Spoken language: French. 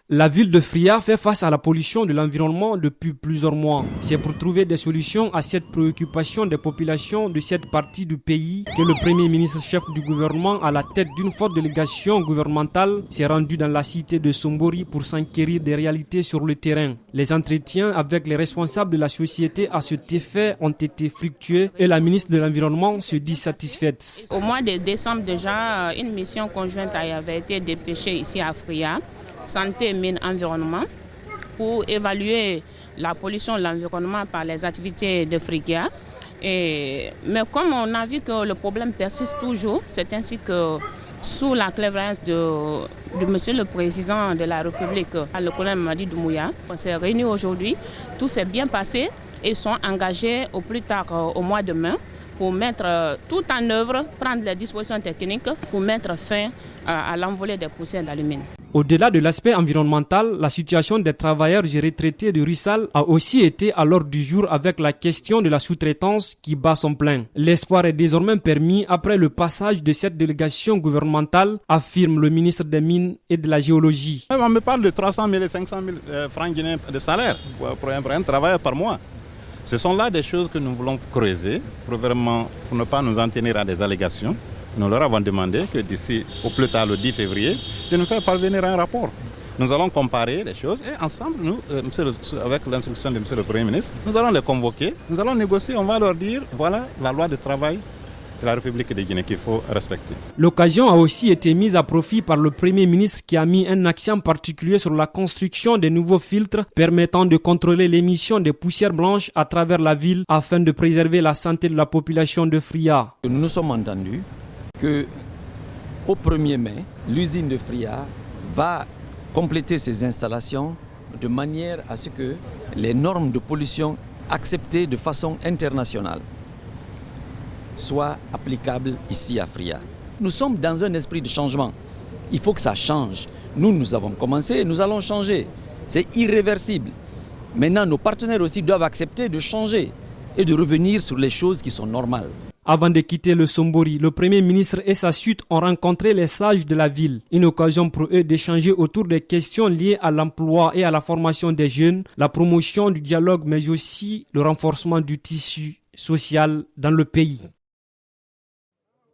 La ville de Fria fait face à la pollution de l'environnement depuis plusieurs mois. C'est pour trouver des solutions à cette préoccupation des populations de cette partie du pays que le premier ministre chef du gouvernement, à la tête d'une forte délégation gouvernementale, s'est rendu dans la cité de Sombori pour s'enquérir des réalités sur le terrain. Les entretiens avec les responsables de la société à cet effet ont été fructueux et la ministre de l'Environnement se dit satisfaite. Au mois de décembre déjà, une mission conjointe avait été dépêchée ici à Fria, santé, mine, environnement, pour évaluer la pollution de l'environnement par les activités de Fria. Mais comme on a vu que le problème persiste toujours, c'est ainsi que sous la clairvoyance de Monsieur le Président de la République, le colonel Mamadi Doumbouya, on s'est réunis aujourd'hui, tout s'est bien passé et sont engagés au plus tard au mois de mai pour mettre tout en œuvre, prendre les dispositions techniques pour mettre fin à l'envolée des poussières d'alumine. Au-delà de l'aspect environnemental, la situation des travailleurs et retraités de Rissal a aussi été à l'ordre du jour avec la question de la sous-traitance qui bat son plein. L'espoir est désormais permis après le passage de cette délégation gouvernementale, affirme le ministre des Mines et de la Géologie. On me parle de 300 000 et 500 000 francs guinéens de salaire pour un travailleur par mois. Ce sont là des choses que nous voulons creuser pour ne pas nous en tenir à des allégations. Nous leur avons demandé que d'ici au plus tard le 10 février, de nous faire parvenir un rapport. Nous allons comparer les choses et ensemble, nous, avec l'instruction de M. le Premier ministre, nous allons les convoquer, nous allons négocier, on va leur dire, voilà la loi de travail de la République de Guinée qu'il faut respecter. L'occasion a aussi été mise à profit par le Premier ministre qui a mis un accent particulier sur la construction de nouveaux filtres permettant de contrôler l'émission des poussières blanches à travers la ville afin de préserver la santé de la population de Fria. Nous nous sommes entendus que au 1er mai, l'usine de Fria va compléter ses installations de manière à ce que les normes de pollution acceptées de façon internationale soient applicables ici à Fria. Nous sommes dans un esprit de changement. Il faut que ça change. Nous avons commencé, nous allons changer. C'est irréversible. Maintenant, nos partenaires aussi doivent accepter de changer et de revenir sur les choses qui sont normales. Avant de quitter le Sombori, le Premier ministre et sa suite ont rencontré les sages de la ville. Une occasion pour eux d'échanger autour des questions liées à l'emploi et à la formation des jeunes, la promotion du dialogue mais aussi le renforcement du tissu social dans le pays.